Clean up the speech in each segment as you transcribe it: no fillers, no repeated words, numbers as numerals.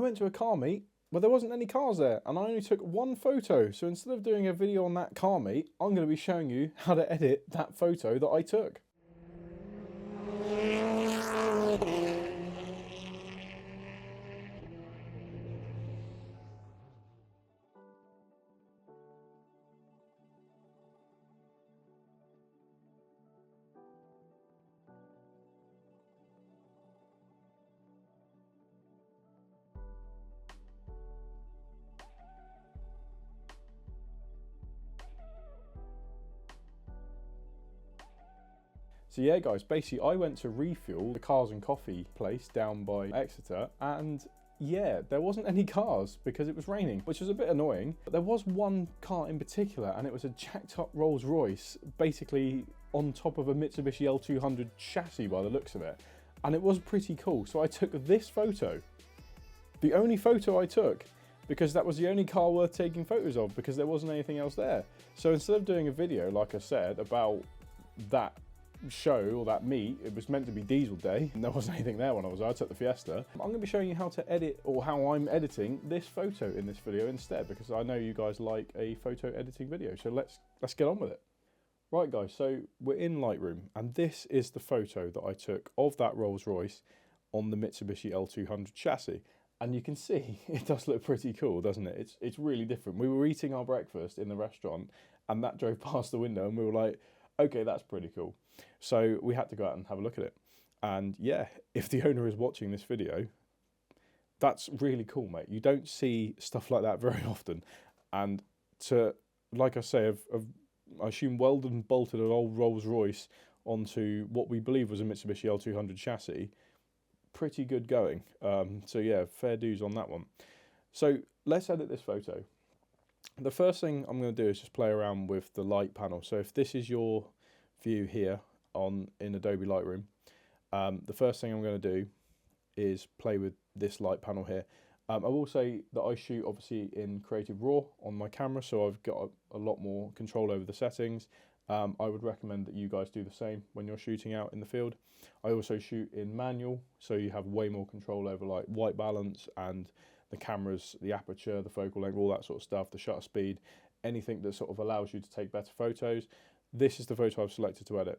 went to a car meet where there wasn't any cars there, and I only took one photo. So instead of doing a video on that car meet, I'm going to be showing you how to edit that photo that I took. So yeah guys, basically I went to refuel the Cars and Coffee place down by Exeter, and yeah, there wasn't any cars because it was raining, which was a bit annoying. But there was one car in particular, and it was a jacked up Rolls-Royce, basically on top of a Mitsubishi L200 chassis by the looks of it. And it was pretty cool. So I took this photo, the only photo I took, because that was the only car worth taking photos of because there wasn't anything else there. So instead of doing a video, like I said, about that show or that meet, it was meant to be diesel day and there wasn't anything there when I was there. I took the Fiesta. I'm going to be showing you how to edit, or how I'm editing this photo in this video instead, because I know you guys like a photo editing video. So let's get on with it. Right guys, so we're in Lightroom, and this is the photo that I took of that Rolls-Royce on the Mitsubishi L200 chassis. And you can see it does look pretty cool, doesn't it? It's really different. We were eating our breakfast in the restaurant and that drove past the window and we were like, okay, that's pretty cool. So we had to go out and have a look at it. And yeah, if the owner is watching this video, that's really cool, mate. You don't see stuff like that very often. And to, like I say, I assume welded and bolted an old Rolls-Royce onto what we believe was a Mitsubishi L200 chassis, pretty good going. So yeah, fair dues on that one. So let's edit this photo. The first thing I'm going to do is just play around with the light panel. So if this is your view here in Adobe Lightroom, the first thing I'm going to do is play with this light panel here. I will say that I shoot obviously in Creative RAW on my camera, so I've got a lot more control over the settings. I would recommend that you guys do the same when you're shooting out in the field. I also shoot in manual, so you have way more control over like white balance and the cameras, the aperture, the focal length, all that sort of stuff, the shutter speed, anything that sort of allows you to take better photos. This is the photo I've selected to edit.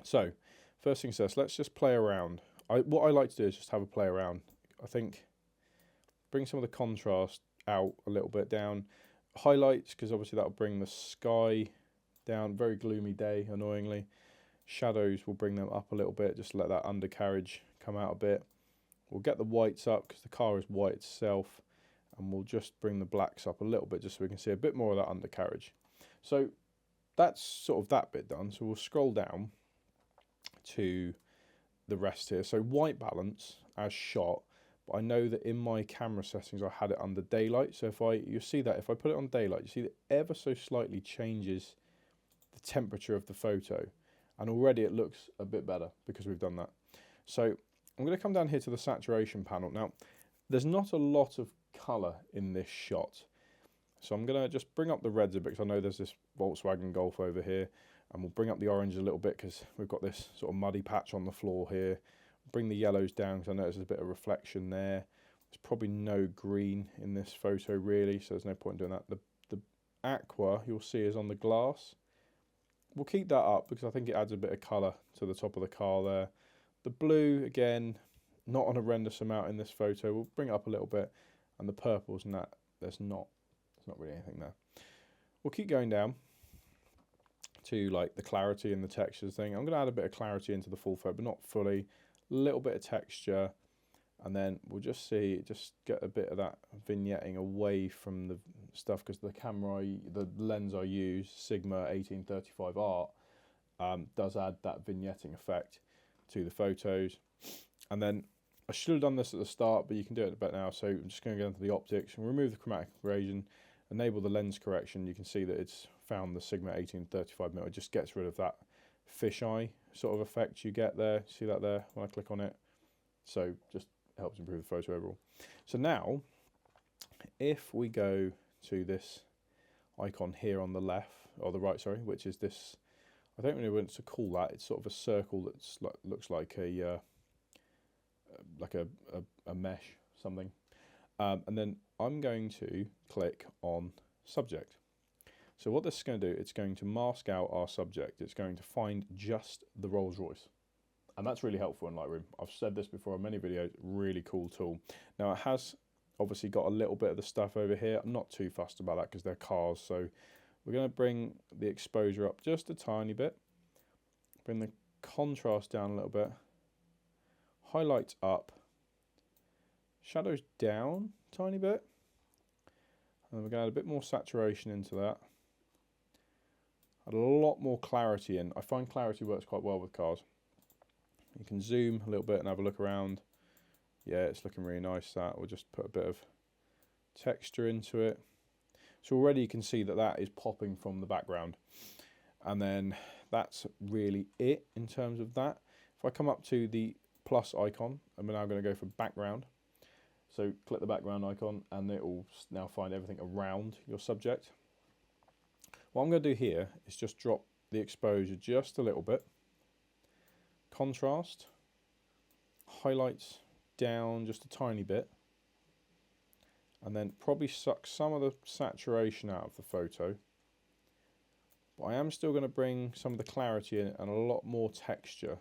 So first things first, let's just play around. What I like to do is just have a play around. I think bring some of the contrast out a little bit, down. Highlights, because obviously that will bring the sky down. Very gloomy day, annoyingly. Shadows will bring them up a little bit, just let that undercarriage come out a bit. We'll get the whites up because the car is white itself, and we'll just bring the blacks up a little bit just so we can see a bit more of that undercarriage. So that's sort of that bit done. So we'll scroll down to the rest here. So white balance as shot, but I know that in my camera settings I had it under daylight. So you see that if I put it on daylight, you see that ever so slightly changes the temperature of the photo, and already it looks a bit better because we've done that. So I'm going to come down here to the saturation panel. Now there's not a lot of colour in this shot, so I'm going to just bring up the reds a bit because I know there's this Volkswagen Golf over here, and we'll bring up the orange a little bit because we've got this sort of muddy patch on the floor here. Bring the yellows down because I notice there's a bit of reflection there. There's probably no green in this photo really, so there's no point in doing that. The aqua you'll see is on the glass. We'll keep that up because I think it adds a bit of colour to the top of the car there. The blue, again, not an horrendous amount in this photo. We'll bring it up a little bit. And the purples and that, there's not really anything there. We'll keep going down to like the clarity and the textures thing. I'm going to add a bit of clarity into the full photo, but not fully. A little bit of texture. And then we'll just get a bit of that vignetting away from the stuff, because the lens I use, Sigma 1835 Art, does add that vignetting effect to the photos. And then I should have done this at the start, but you can do it a bit now. So I'm just going to go into the optics and remove the chromatic aberration, enable the lens correction. You can see that it's found the Sigma 1835mm. It just gets rid of that fisheye sort of effect you get there. See that there when I click on it? So just helps improve the photo overall. So now, if we go to this icon here on the left, or the right, sorry, which is this, I don't really know what to call that. It's sort of a circle that's looks like a mesh something. And then I'm going to click on subject. So what this is going to do, it's going to mask out our subject. It's going to find just the Rolls-Royce. And that's really helpful in Lightroom. I've said this before in many videos, really cool tool. Now it has obviously got a little bit of the stuff over here. I'm not too fussed about that because they're cars. So we're going to bring the exposure up just a tiny bit. Bring the contrast down a little bit. Highlights up. Shadows down a tiny bit. And we're going to add a bit more saturation into that. Add a lot more clarity in. I find clarity works quite well with cars. You can zoom a little bit and have a look around. Yeah, it's looking really nice, that. We'll just put a bit of texture into it. So already you can see that that is popping from the background. And then that's really it in terms of that. If I come up to the plus icon, I'm now going to go for background. So click the background icon and it will now find everything around your subject. What I'm going to do here is just drop the exposure just a little bit. Contrast, highlights down just a tiny bit, and then probably suck some of the saturation out of the photo. But I am still going to bring some of the clarity in and a lot more texture.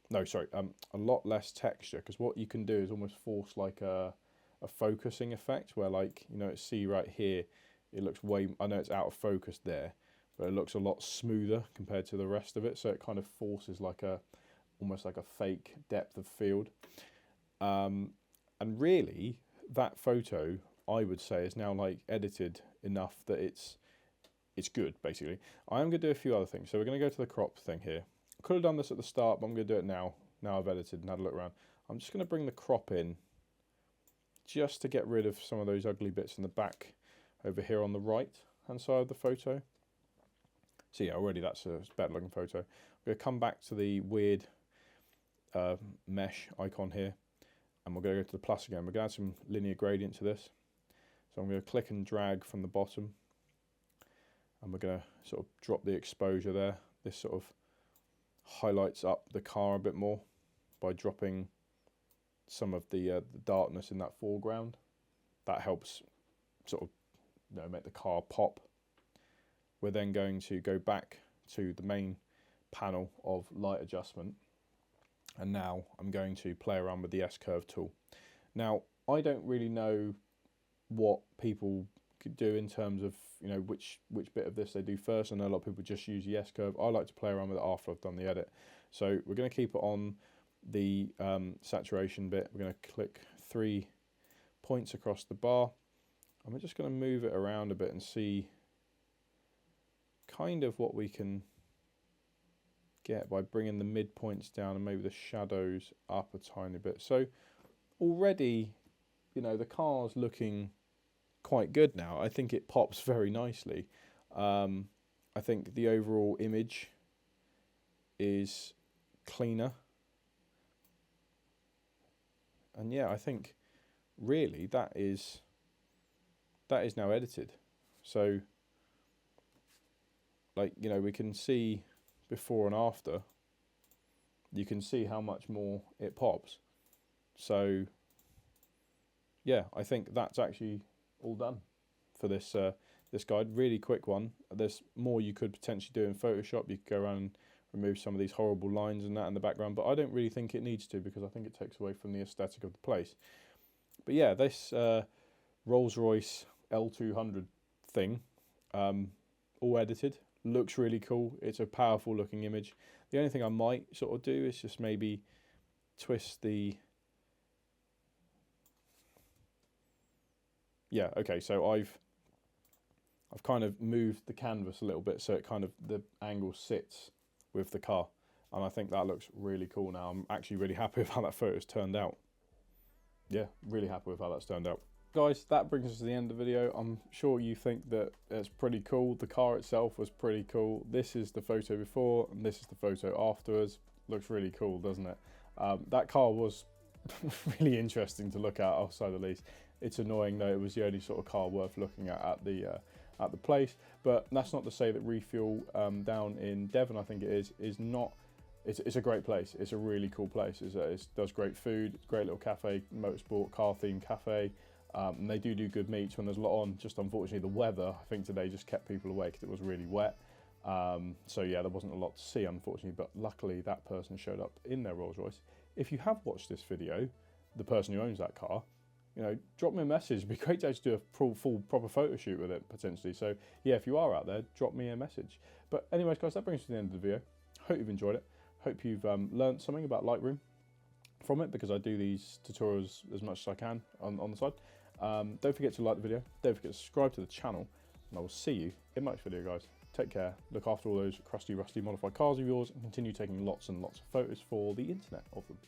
No, sorry, a lot less texture, because what you can do is almost force like a focusing effect where, like, you know, see right here, it looks way, I know it's out of focus there, but it looks a lot smoother compared to the rest of it. So it kind of forces like almost like a fake depth of field. And really, that photo, I would say, is now like edited enough that it's good, basically. I am going to do a few other things. So we're going to go to the crop thing here. I could have done this at the start, but I'm going to do it now. Now I've edited and had a look around. I'm just going to bring the crop in just to get rid of some of those ugly bits in the back over here on the right hand side of the photo. So yeah, already that's a better looking photo. I'm going to come back to the weird mesh icon here, and we're going to go to the plus again. We're going to add some linear gradient to this. So I'm going to click and drag from the bottom, and we're going to sort of drop the exposure there. This sort of highlights up the car a bit more by dropping some of the darkness in that foreground. That helps sort of, you know, make the car pop. We're then going to go back to the main panel of light adjustment, and now I'm going to play around with the S-curve tool. Now, I don't really know what people could do in terms of, you know, which bit of this they do first. I know a lot of people just use the S-curve. I like to play around with it after I've done the edit. So we're going to keep it on the saturation bit. We're going to click 3 points across the bar, and we're just going to move it around a bit and see kind of what we can get by bringing the midpoints down and maybe the shadows up a tiny bit. So already, you know, the car's looking quite good now. I think it pops very nicely. I think the overall image is cleaner. And yeah, I think really that is now edited. So, like, you know, we can see before and after. You can see how much more it pops. So yeah, I think that's actually all done for this this guide. Really quick one. There's more you could potentially do in Photoshop. You could go around and remove some of these horrible lines and that in the background, but I don't really think it needs to, because I think it takes away from the aesthetic of the place. But yeah, this Rolls-Royce L200 thing, all edited, looks really cool. It's a powerful looking image. The only thing I might sort of do is just maybe twist the... Yeah, okay, so I've kind of moved the canvas a little bit so it kind of, the angle sits with the car, and I think that looks really cool now. I'm actually really happy with how that photo's turned out. Yeah, really happy with how that's turned out. Guys, that brings us to the end of the video. I'm sure you think that it's pretty cool. The car itself was pretty cool. This is the photo before, and this is the photo afterwards. Looks really cool, doesn't it? That car was really interesting to look at, I'll say the least. It's annoying though, it was the only sort of car worth looking at the place. But that's not to say that Refuel down in Devon, I think it is not it's a great place. It's a really cool place. It does great food. It's a great little cafe, motorsport car themed cafe. And they do good meets when there's a lot on. Just unfortunately the weather, I think today just kept people away because it was really wet. So yeah, there wasn't a lot to see unfortunately, but luckily that person showed up in their Rolls-Royce. If you have watched this video, the person who owns that car, you know, drop me a message. It'd be great to actually do a full proper photo shoot with it potentially. So yeah, if you are out there, drop me a message. But anyways guys, that brings us to the end of the video. Hope you've enjoyed it. Hope you've learned something about Lightroom from it, because I do these tutorials as much as I can on the side. Don't forget to like the video. Don't forget to subscribe to the channel, and I will see you in my next video, guys. Take care. Look after all those crusty, rusty modified cars of yours, and continue taking lots and lots of photos for the internet of them.